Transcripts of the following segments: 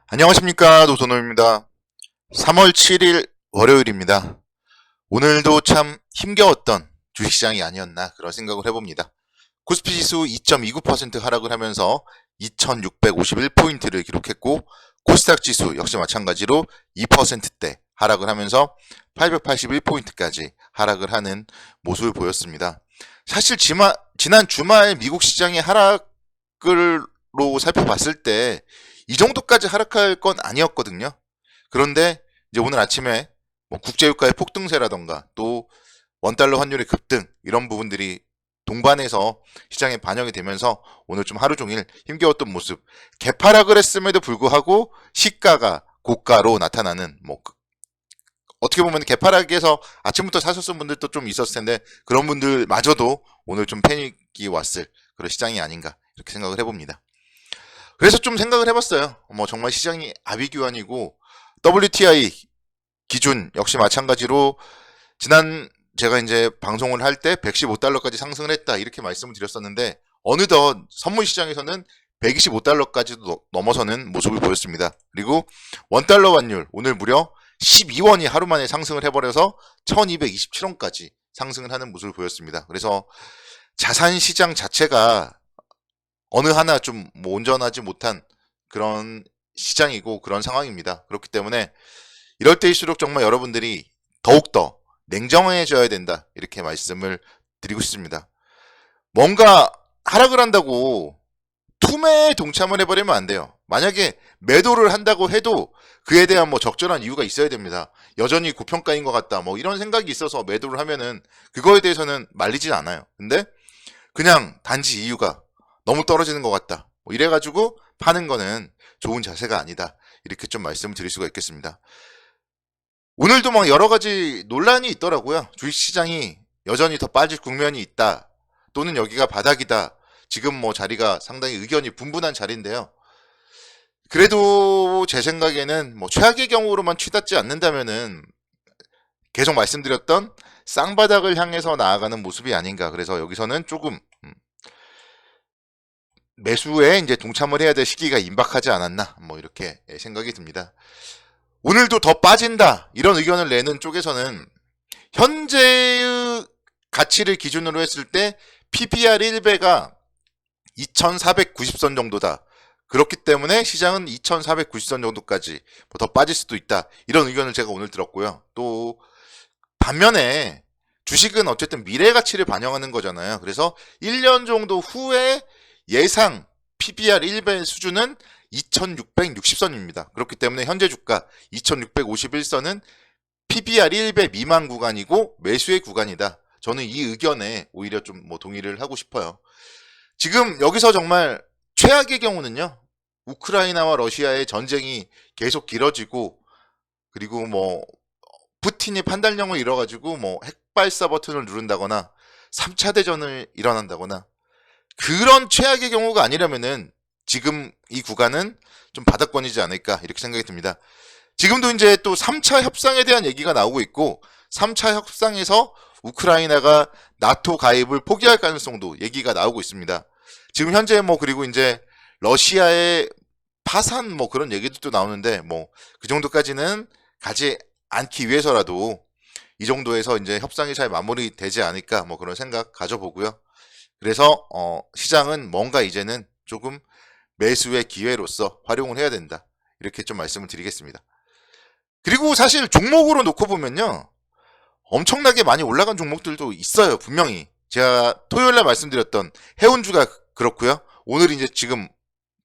안녕하십니까, 노선호입니다. 3월 7일 월요일입니다. 오늘도 참 힘겨웠던 주식시장이 아니었나 그런 생각을 해봅니다. 코스피 지수 2.29% 하락을 하면서 2651포인트를 기록했고, 코스닥 지수 역시 마찬가지로 2%대 하락을 하면서 881포인트까지 하락을 하는 모습을 보였습니다. 사실 지난 주말 미국 시장의 하락으로 살펴봤을 때 이 정도까지 하락할 건 아니었거든요. 그런데 이제 오늘 아침에 뭐 국제유가의 폭등세라던가 또 원달러 환율의 급등 이런 부분들이 동반해서 시장에 반영이 되면서 오늘 좀 하루 종일 힘겨웠던 모습. 개파락을 했음에도 불구하고 시가가 고가로 나타나는 어떻게 보면 개파락에서 아침부터 사셨던 분들도 좀 있었을 텐데 그런 분들마저도 오늘 좀 패닉이 왔을 그런 시장이 아닌가 이렇게 생각을 해봅니다. 그래서 좀 생각을 해봤어요. 정말 시장이 아비규환이고 WTI 기준 역시 마찬가지로 지난 제가 이제 방송을 할 때 115달러까지 상승을 했다 이렇게 말씀을 드렸었는데 어느덧 선물 시장에서는 125달러까지도 넘어서는 모습을 보였습니다. 그리고 원달러 환율 오늘 무려 12원이 하루 만에 상승을 해버려서 1227원까지 상승을 하는 모습을 보였습니다. 그래서 자산 시장 자체가 어느 하나 좀 온전하지 못한 그런 시장이고 그런 상황입니다. 그렇기 때문에 이럴 때일수록 정말 여러분들이 더욱더 냉정해져야 된다 이렇게 말씀을 드리고 싶습니다. 뭔가 하락을 한다고 투매에 동참을 해버리면 안 돼요. 만약에 매도를 한다고 해도 그에 대한 적절한 이유가 있어야 됩니다. 여전히 고평가인 것 같다 이런 생각이 있어서 매도를 하면은 그거에 대해서는 말리진 않아요. 근데 그냥 단지 이유가 너무 떨어지는 것 같다 이래가지고 파는 거는 좋은 자세가 아니다 이렇게 좀 말씀을 드릴 수가 있겠습니다. 오늘도 여러 가지 논란이 있더라고요. 주식시장이 여전히 더 빠질 국면이 있다 또는 여기가 바닥이다. 지금 자리가 상당히 의견이 분분한 자리인데요. 그래도 제 생각에는 최악의 경우로만 치닫지 않는다면은 계속 말씀드렸던 쌍바닥을 향해서 나아가는 모습이 아닌가. 그래서 여기서는 조금 매수에 이제 동참을 해야 될 시기가 임박하지 않았나 이렇게 생각이 듭니다. 오늘도 더 빠진다 이런 의견을 내는 쪽에서는 현재의 가치를 기준으로 했을 때 PBR 1배가 2490선 정도다. 그렇기 때문에 시장은 2490선 정도까지 더 빠질 수도 있다. 이런 의견을 제가 오늘 들었고요. 또 반면에 주식은 어쨌든 미래 가치를 반영하는 거잖아요. 그래서 1년 정도 후에 예상 PBR 1배 수준은 2660선입니다. 그렇기 때문에 현재 주가 2651선은 PBR 1배 미만 구간이고 매수의 구간이다. 저는 이 의견에 오히려 좀 동의를 하고 싶어요. 지금 여기서 정말 최악의 경우는요. 우크라이나와 러시아의 전쟁이 계속 길어지고 그리고 푸틴이 판단력을 잃어가지고 핵발사 버튼을 누른다거나 3차 대전을 일어난다거나 그런 최악의 경우가 아니라면은 지금 이 구간은 좀 바닥권이지 않을까 이렇게 생각이 듭니다. 지금도 이제 또 3차 협상에 대한 얘기가 나오고 있고 3차 협상에서 우크라이나가 나토 가입을 포기할 가능성도 얘기가 나오고 있습니다. 지금 현재 그리고 이제 러시아의 파산 그런 얘기도 나오는데 그 정도까지는 가지 않기 위해서라도 이 정도에서 이제 협상이 잘 마무리되지 않을까 그런 생각 가져보고요. 그래서 시장은 뭔가 이제는 조금 매수의 기회로서 활용을 해야 된다 이렇게 좀 말씀을 드리겠습니다. 그리고 사실 종목으로 놓고 보면요 엄청나게 많이 올라간 종목들도 있어요. 분명히 제가 토요일날 말씀드렸던 해운주가 그렇고요. 오늘 이제 지금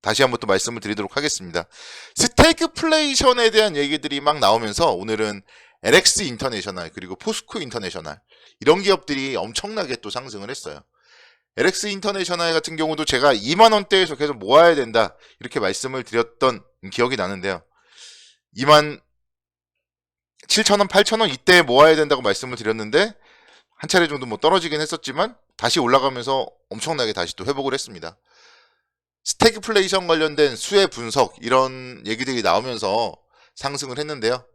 다시 한번 또 말씀을 드리도록 하겠습니다. 스태그플레이션에 대한 얘기들이 막 나오면서 오늘은 LX 인터내셔널 그리고 포스코 인터내셔널 이런 기업들이 엄청나게 또 상승을 했어요. LX 인터내셔널 같은 경우도 제가 2만원대에서 계속 모아야 된다 이렇게 말씀을 드렸던 기억이 나는데요. 2만 7천원, 8천원 이때 모아야 된다고 말씀을 드렸는데 한 차례 정도 떨어지긴 했었지만 다시 올라가면서 엄청나게 다시 또 회복을 했습니다. 스태그플레이션 관련된 수혜 분석 이런 얘기들이 나오면서 상승을 했는데요.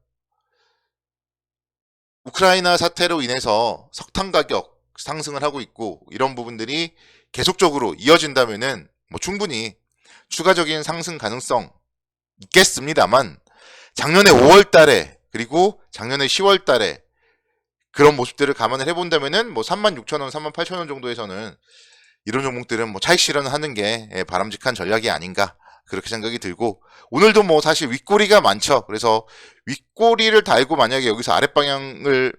우크라이나 사태로 인해서 석탄 가격 상승을 하고 있고 이런 부분들이 계속적으로 이어진다면은 충분히 추가적인 상승 가능성 있겠습니다만 작년에 5월 달에 그리고 작년에 10월 달에 그런 모습들을 감안을 해본다면은 뭐 36,000원, 38,000원 정도에서는 이런 종목들은 뭐 차익 실현을 하는 게 바람직한 전략이 아닌가 그렇게 생각이 들고, 오늘도 뭐 사실 윗꼬리가 많죠. 그래서 윗꼬리를 달고 만약에 여기서 아랫방향을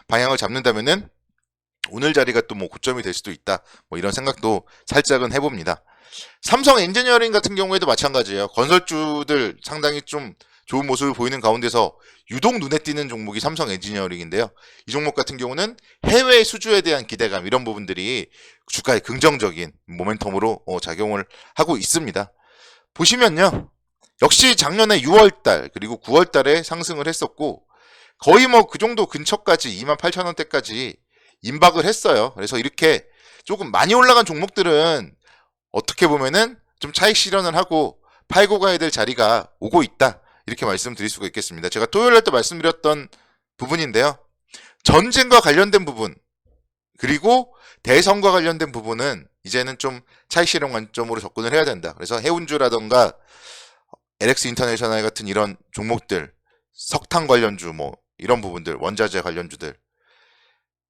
방향을 잡는다면은 오늘 자리가 또 뭐 고점이 될 수도 있다, 뭐 이런 생각도 살짝은 해봅니다. 삼성 엔지니어링 같은 경우에도 마찬가지예요. 건설주들 상당히 좀 좋은 모습을 보이는 가운데서 유독 눈에 띄는 종목이 삼성 엔지니어링인데요. 이 종목 같은 경우는 해외 수주에 대한 기대감, 이런 부분들이 주가에 긍정적인 모멘텀으로 작용을 하고 있습니다. 보시면요, 역시 작년에 6월달 그리고 9월달에 상승을 했었고 거의 뭐 그 정도 근처까지 28,000원대까지 임박을 했어요. 그래서 이렇게 조금 많이 올라간 종목들은 어떻게 보면은 좀 차익 실현을 하고 팔고 가야 될 자리가 오고 있다, 이렇게 말씀드릴 수가 있겠습니다. 제가 토요일날 때 말씀드렸던 부분인데요, 전쟁과 관련된 부분 그리고 대선과 관련된 부분은 이제는 좀 차익 실현 관점으로 접근을 해야 된다. 그래서 해운주라던가 LX 인터내셔널 같은 이런 종목들, 석탄 관련주 뭐 이런 부분들, 원자재 관련주들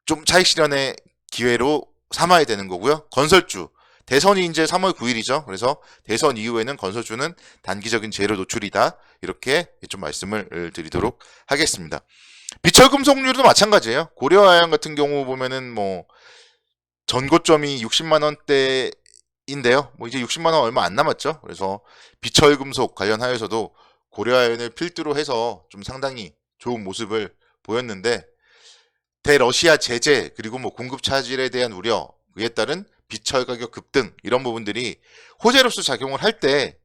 좀 차익 실현의 기회로 삼아야 되는 거고요. 건설주, 대선이 이제 3월 9일이죠. 그래서 대선 이후에는 건설주는 단기적인 재해로 노출이다, 이렇게 좀 말씀을 드리도록 하겠습니다. 비철금속류도 마찬가지예요. 고려아연 같은 경우 보면은 뭐 전고점이 60만원대인데요. 뭐 이제 60만원 얼마 안 남았죠. 그래서 비철금속 관련하여서도 고려아연을 필두로 해서 좀 상당히 좋은 모습을 보였는데, 대러시아 제재 그리고 뭐 공급 차질에 대한 우려, 그에 따른 비철 가격 급등, 이런 부분들이 호재로서 작용을 할 때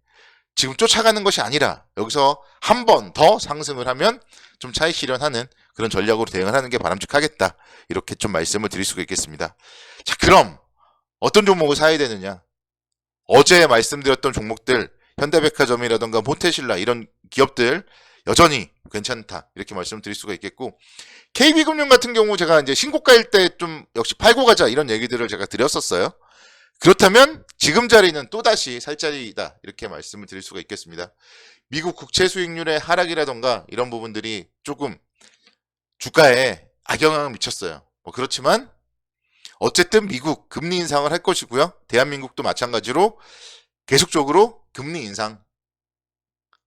지금 쫓아가는 것이 아니라 여기서 한 번 더 상승을 하면 좀 차익 실현하는 그런 전략으로 대응을 하는 게 바람직하겠다, 이렇게 좀 말씀을 드릴 수가 있겠습니다. 자, 그럼 어떤 종목을 사야 되느냐? 어제 말씀드렸던 종목들, 현대백화점이라던가 모태신라 이런 기업들 여전히 괜찮다, 이렇게 말씀드릴 수가 있겠고, KB금융 같은 경우 제가 이제 신고가일 때 좀 역시 팔고 가자, 이런 얘기들을 제가 드렸었어요. 그렇다면 지금 자리는 또다시 살 자리이다, 이렇게 말씀을 드릴 수가 있겠습니다. 미국 국채 수익률의 하락이라던가 이런 부분들이 조금 주가에 악영향을 미쳤어요. 뭐 그렇지만 어쨌든 미국 금리 인상을 할 것이고요. 대한민국도 마찬가지로 계속적으로 금리 인상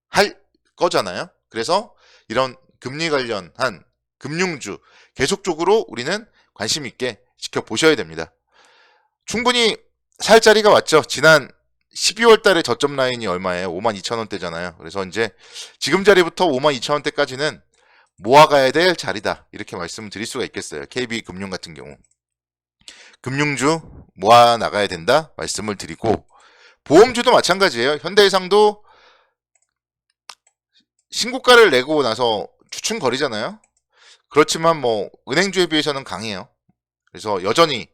할 거잖아요. 그래서 이런 금리 관련한 금융주 계속적으로 우리는 관심 있게 지켜보셔야 됩니다. 충분히 살 자리가 왔죠. 지난 12월 달에 저점 라인이 얼마예요? 52,000원대잖아요. 그래서 이제 지금 자리부터 52,000원대까지는 모아가야 될 자리다, 이렇게 말씀을 드릴 수가 있겠어요. KB금융 같은 경우 금융주 모아 나가야 된다 말씀을 드리고, 보험주도 마찬가지예요. 현대해상도 신고가를 내고 나서 주춤거리잖아요. 그렇지만 뭐 은행주에 비해서는 강해요. 그래서 여전히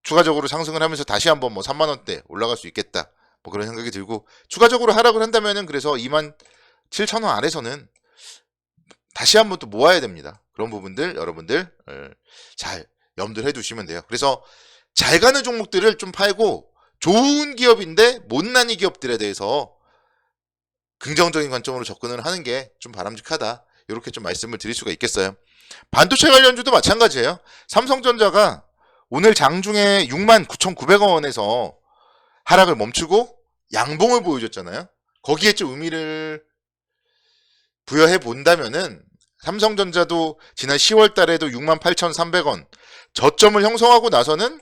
추가적으로 상승을 하면서 다시 한번 뭐 3만원대 올라갈 수 있겠다, 뭐 그런 생각이 들고, 추가적으로 하락을 한다면은 그래서 27,000원 아래서는 다시 한번 또 모아야 됩니다. 그런 부분들 여러분들 잘 염두를 해두시면 돼요. 그래서 잘 가는 종목들을 좀 팔고 좋은 기업인데 못난이 기업들에 대해서 긍정적인 관점으로 접근을 하는 게 좀 바람직하다, 이렇게 좀 말씀을 드릴 수가 있겠어요. 반도체 관련주도 마찬가지예요. 삼성전자가 오늘 장중에 69,900원에서 하락을 멈추고 양봉을 보여줬잖아요. 거기에 좀 의미를 부여해 본다면은 삼성전자도 지난 10월 달에도 68,300원 저점을 형성하고 나서는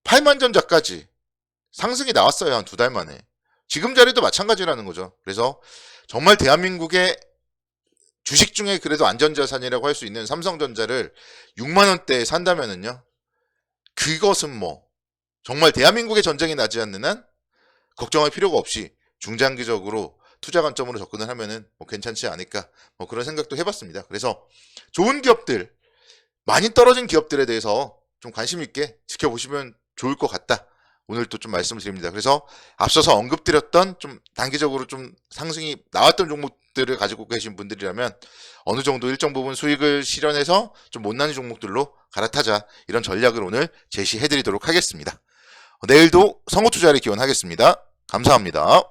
8만전자까지 상승이 나왔어요. 한 2달 만에. 지금 자리도 마찬가지라는 거죠. 그래서 정말 대한민국의 주식 중에 그래도 안전자산이라고 할 수 있는 삼성전자를 6만원대에 산다면은요, 그것은 뭐 정말 대한민국의 전쟁이 나지 않는 한 걱정할 필요가 없이 중장기적으로 투자 관점으로 접근을 하면은 뭐 괜찮지 않을까, 뭐 그런 생각도 해봤습니다. 그래서 좋은 기업들, 많이 떨어진 기업들에 대해서 좀 관심 있게 지켜보시면 좋을 것 같다, 오늘 또 좀 말씀을 드립니다. 그래서 앞서서 언급드렸던 좀 단기적으로 좀 상승이 나왔던 종목들을 가지고 계신 분들이라면 어느 정도 일정 부분 수익을 실현해서 좀 못난이 종목들로 갈아타자, 이런 전략을 오늘 제시해드리도록 하겠습니다. 내일도 성호투자를 기원하겠습니다. 감사합니다.